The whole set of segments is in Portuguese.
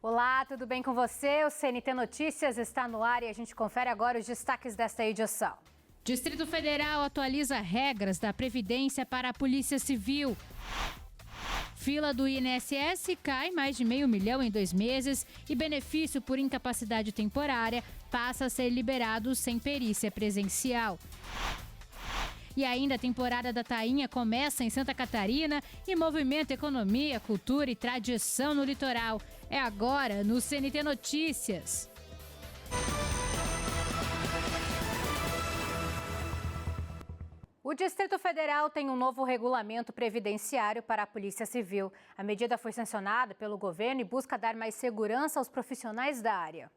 Olá, tudo bem com você? O CNT Notícias está no ar e a gente confere agora os destaques desta edição. Distrito Federal atualiza regras da Previdência para a Polícia Civil. Fila do INSS cai mais de 500 mil em 2 meses e benefício por incapacidade temporária passa a ser liberado sem perícia presencial. E ainda a temporada da tainha começa em Santa Catarina e movimenta economia, cultura e tradição no litoral. É agora no CNT Notícias. O Distrito Federal tem um novo regulamento previdenciário para a Polícia Civil. A medida foi sancionada pelo governo e busca dar mais segurança aos profissionais da área.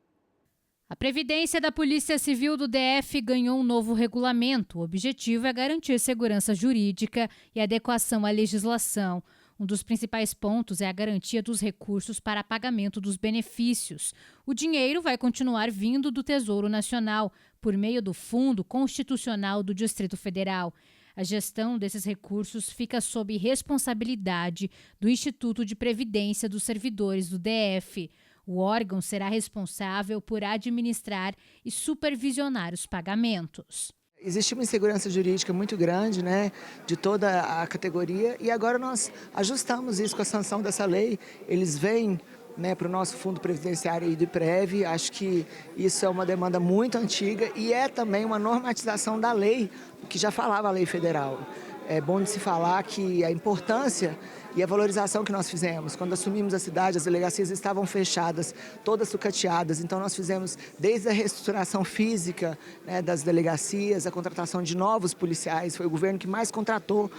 A Previdência da Polícia Civil do DF ganhou um novo regulamento. O objetivo é garantir segurança jurídica e adequação à legislação. Um dos principais pontos é a garantia dos recursos para pagamento dos benefícios. O dinheiro vai continuar vindo do Tesouro Nacional, por meio do Fundo Constitucional do Distrito Federal. A gestão desses recursos fica sob responsabilidade do Instituto de Previdência dos Servidores do DF. O órgão será responsável por administrar e supervisionar os pagamentos. Existe uma insegurança jurídica muito grande, né, de toda a categoria, e agora nós ajustamos isso com a sanção dessa lei. Eles vêm, né, para o nosso fundo previdenciário e do IPREV. Acho que isso é uma demanda muito antiga e é também uma normatização da lei, que já falava a lei federal. É bom de se falar que a importância e a valorização que nós fizemos. Quando assumimos a cidade, as delegacias estavam fechadas, todas sucateadas. Então nós fizemos desde a reestruturação física, né, das delegacias, a contratação de novos policiais. Foi o governo que mais contratou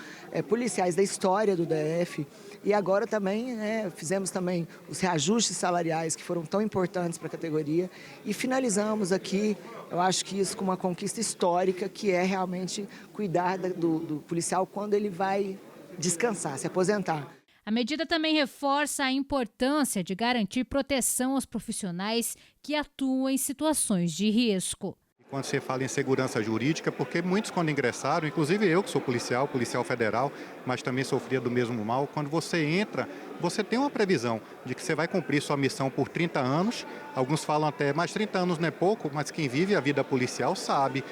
policiais da história do DF. E agora também, né, fizemos também os reajustes salariais que foram tão importantes para a categoria. E finalizamos aqui, eu acho que isso com uma conquista histórica, que é realmente cuidar do policial quando ele vai descansar, se aposentar. A medida também reforça a importância de garantir proteção aos profissionais que atuam em situações de risco. Quando você fala em segurança jurídica, porque muitos quando ingressaram, inclusive eu que sou policial federal, mas também sofria do mesmo mal, quando você entra, você tem uma previsão de que você vai cumprir sua missão por 30 anos, alguns falam até, mas 30 anos não é pouco, mas quem vive a vida policial sabe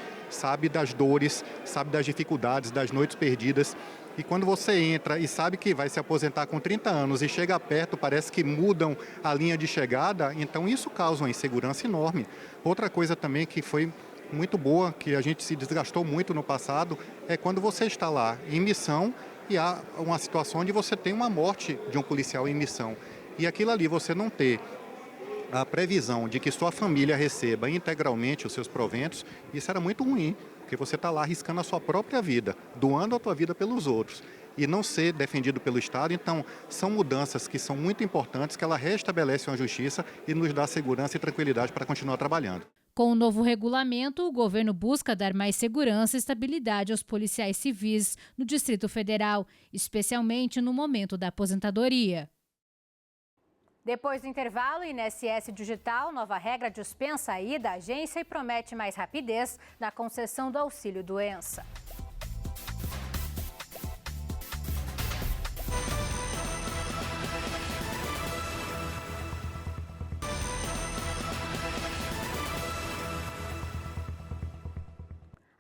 das dores, sabe das dificuldades, das noites perdidas. E quando você entra e sabe que vai se aposentar com 30 anos e chega perto, parece que mudam a linha de chegada, então isso causa uma insegurança enorme. Outra coisa também que foi muito boa, que a gente se desgastou muito no passado, é quando você está lá em missão e há uma situação onde você tem uma morte de um policial em missão. E aquilo ali você não ter a previsão de que sua família receba integralmente os seus proventos, isso era muito ruim, porque você está lá arriscando a sua própria vida, doando a tua vida pelos outros e não ser defendido pelo Estado. Então, são mudanças que são muito importantes, que ela restabelece uma justiça e nos dá segurança e tranquilidade para continuar trabalhando. Com o novo regulamento, o governo busca dar mais segurança e estabilidade aos policiais civis no Distrito Federal, especialmente no momento da aposentadoria. Depois do intervalo, INSS Digital, nova regra dispensa a ida à agência e promete mais rapidez na concessão do auxílio-doença.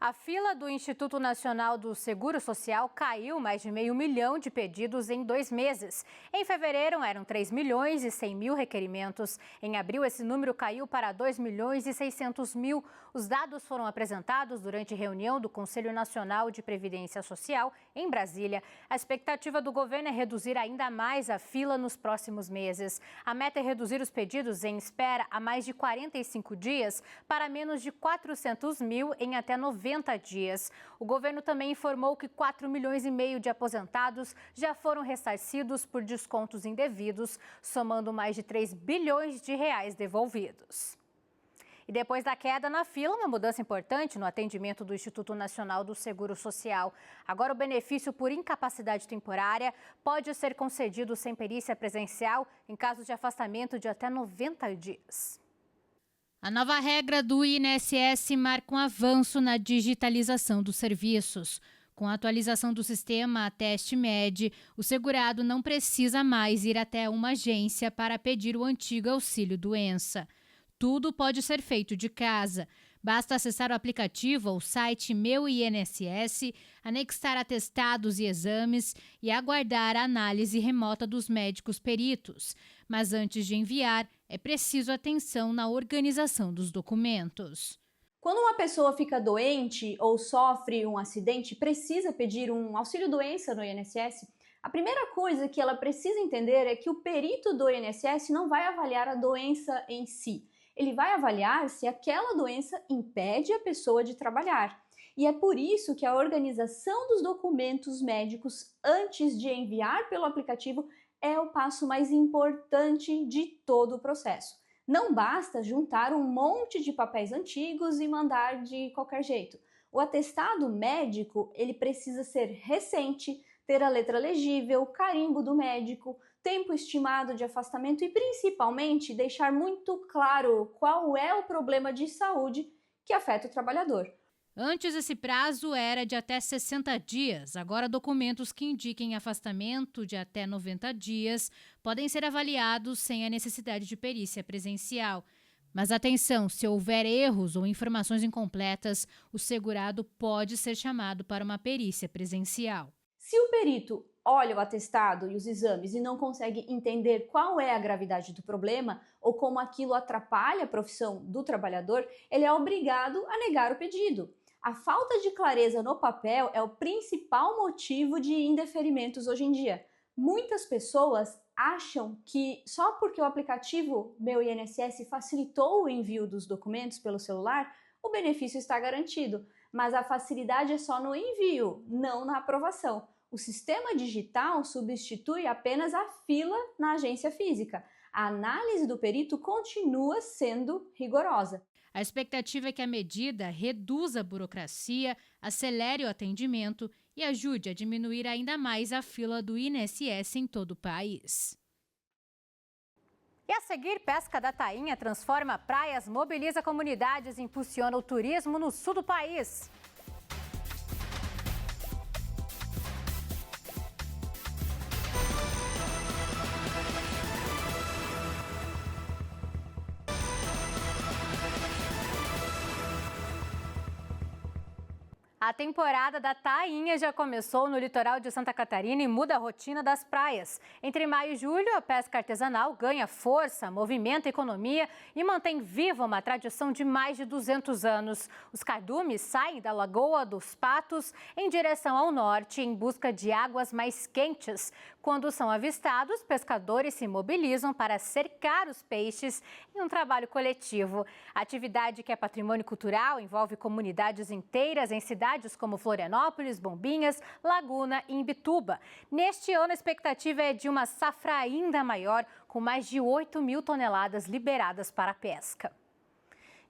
A fila do Instituto Nacional do Seguro Social caiu mais de 500 mil de pedidos em 2 meses. Em fevereiro, eram 3 milhões e 100 mil requerimentos. Em abril, esse número caiu para 2 milhões e 600 mil. Os dados foram apresentados durante reunião do Conselho Nacional de Previdência Social, em Brasília. A expectativa do governo é reduzir ainda mais a fila nos próximos meses. A meta é reduzir os pedidos em espera a mais de 45 dias para menos de 400 mil em até 90 dias. O governo também informou que 4 milhões e meio de aposentados já foram ressarcidos por descontos indevidos, somando mais de 3 bilhões de reais devolvidos. E depois da queda na fila, uma mudança importante no atendimento do Instituto Nacional do Seguro Social. Agora, o benefício por incapacidade temporária pode ser concedido sem perícia presencial em caso de afastamento de até 90 dias. A nova regra do INSS marca um avanço na digitalização dos serviços. Com a atualização do sistema TestMed, o segurado não precisa mais ir até uma agência para pedir o antigo auxílio-doença. Tudo pode ser feito de casa. Basta acessar o aplicativo ou site Meu INSS, anexar atestados e exames e aguardar a análise remota dos médicos peritos. Mas antes de enviar, é preciso atenção na organização dos documentos. Quando uma pessoa fica doente ou sofre um acidente, precisa pedir um auxílio-doença no INSS, a primeira coisa que ela precisa entender é que o perito do INSS não vai avaliar a doença em si. Ele vai avaliar se aquela doença impede a pessoa de trabalhar. E é por isso que a organização dos documentos médicos antes de enviar pelo aplicativo é o passo mais importante de todo o processo. Não basta juntar um monte de papéis antigos e mandar de qualquer jeito. O atestado médico, ele precisa ser recente, ter a letra legível, carimbo do médico, tempo estimado de afastamento e, principalmente, deixar muito claro qual é o problema de saúde que afeta o trabalhador. Antes, esse prazo era de até 60 dias. Agora, documentos que indiquem afastamento de até 90 dias podem ser avaliados sem a necessidade de perícia presencial. Mas atenção, se houver erros ou informações incompletas, o segurado pode ser chamado para uma perícia presencial. Se o perito olha o atestado e os exames e não consegue entender qual é a gravidade do problema ou como aquilo atrapalha a profissão do trabalhador, ele é obrigado a negar o pedido. A falta de clareza no papel é o principal motivo de indeferimentos hoje em dia. Muitas pessoas acham que só porque o aplicativo Meu INSS facilitou o envio dos documentos pelo celular, o benefício está garantido. Mas a facilidade é só no envio, não na aprovação. O sistema digital substitui apenas a fila na agência física. A análise do perito continua sendo rigorosa. A expectativa é que a medida reduza a burocracia, acelere o atendimento e ajude a diminuir ainda mais a fila do INSS em todo o país. E a seguir, pesca da tainha transforma praias, mobiliza comunidades e impulsiona o turismo no sul do país. A temporada da tainha já começou no litoral de Santa Catarina e muda a rotina das praias. Entre maio e julho, a pesca artesanal ganha força, movimenta a economia e mantém viva uma tradição de mais de 200 anos. Os cardumes saem da Lagoa dos Patos em direção ao norte em busca de águas mais quentes. Quando são avistados, pescadores se mobilizam para cercar os peixes em um trabalho coletivo. A atividade, que é patrimônio cultural, envolve comunidades inteiras em cidades como Florianópolis, Bombinhas, Laguna e Imbituba. Neste ano, a expectativa é de uma safra ainda maior, com mais de 8.000 toneladas liberadas para a pesca.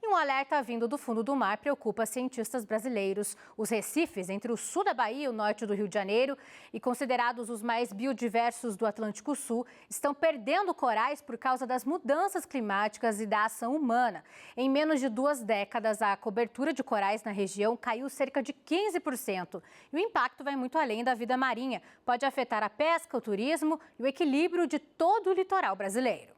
E um alerta vindo do fundo do mar preocupa cientistas brasileiros. Os recifes entre o sul da Bahia e o norte do Rio de Janeiro, e considerados os mais biodiversos do Atlântico Sul, estão perdendo corais por causa das mudanças climáticas e da ação humana. Em menos de 2 décadas, a cobertura de corais na região caiu cerca de 15%. E o impacto vai muito além da vida marinha. Pode afetar a pesca, o turismo e o equilíbrio de todo o litoral brasileiro.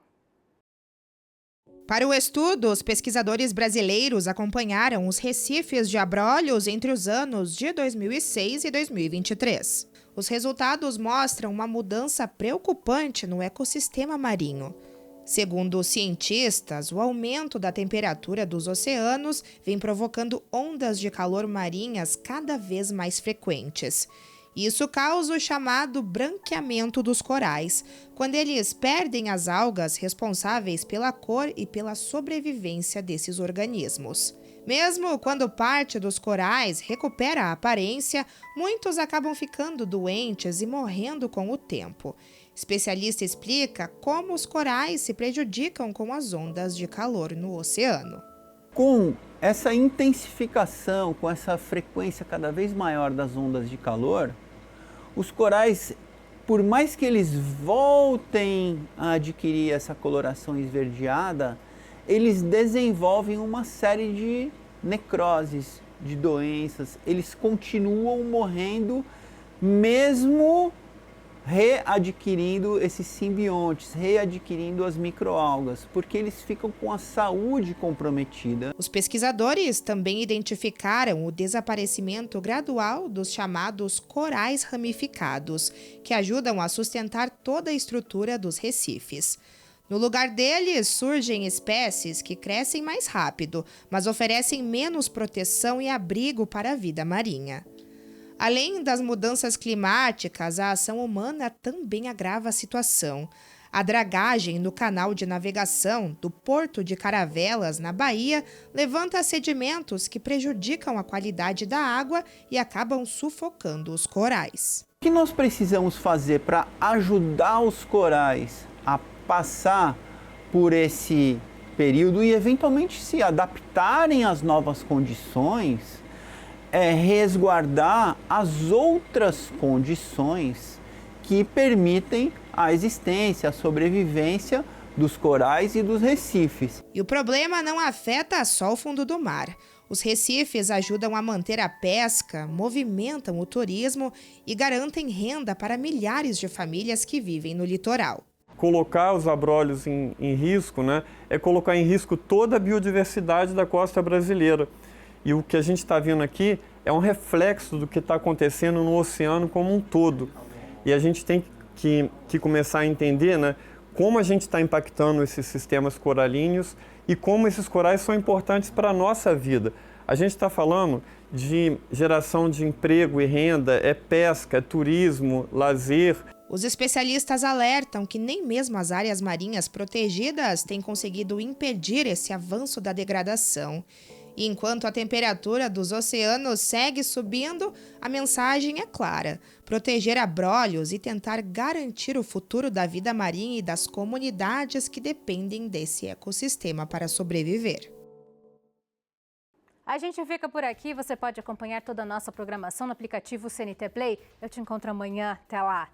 Para o estudo, os pesquisadores brasileiros acompanharam os recifes de abrolhos entre os anos de 2006 e 2023. Os resultados mostram uma mudança preocupante no ecossistema marinho. Segundo os cientistas, o aumento da temperatura dos oceanos vem provocando ondas de calor marinhas cada vez mais frequentes. Isso causa o chamado branqueamento dos corais, quando eles perdem as algas responsáveis pela cor e pela sobrevivência desses organismos. Mesmo quando parte dos corais recupera a aparência, muitos acabam ficando doentes e morrendo com o tempo. Especialista explica como os corais se prejudicam com as ondas de calor no oceano. Com essa intensificação, com essa frequência cada vez maior das ondas de calor, os corais, por mais que eles voltem a adquirir essa coloração esverdeada, eles desenvolvem uma série de necroses, de doenças, eles continuam morrendo mesmo readquirindo esses simbiontes, readquirindo as microalgas, porque eles ficam com a saúde comprometida. Os pesquisadores também identificaram o desaparecimento gradual dos chamados corais ramificados, que ajudam a sustentar toda a estrutura dos recifes. No lugar deles, surgem espécies que crescem mais rápido, mas oferecem menos proteção e abrigo para a vida marinha. Além das mudanças climáticas, a ação humana também agrava a situação. A dragagem no canal de navegação do Porto de Caravelas, na Bahia, levanta sedimentos que prejudicam a qualidade da água e acabam sufocando os corais. O que nós precisamos fazer para ajudar os corais a passar por esse período e eventualmente se adaptarem às novas condições é resguardar as outras condições que permitem a existência, a sobrevivência dos corais e dos recifes. E o problema não afeta só o fundo do mar. Os recifes ajudam a manter a pesca, movimentam o turismo e garantem renda para milhares de famílias que vivem no litoral. Colocar os abrolhos em risco, né, é colocar em risco toda a biodiversidade da costa brasileira. E o que a gente está vendo aqui é um reflexo do que está acontecendo no oceano como um todo. E a gente tem que começar a entender, né, como a gente está impactando esses sistemas coralíneos e como esses corais são importantes para a nossa vida. A gente está falando de geração de emprego e renda, é pesca, é turismo, lazer. Os especialistas alertam que nem mesmo as áreas marinhas protegidas têm conseguido impedir esse avanço da degradação. E enquanto a temperatura dos oceanos segue subindo, a mensagem é clara: proteger abrolhos e tentar garantir o futuro da vida marinha e das comunidades que dependem desse ecossistema para sobreviver. A gente fica por aqui. Você pode acompanhar toda a nossa programação no aplicativo CNT Play. Eu te encontro amanhã. Até lá!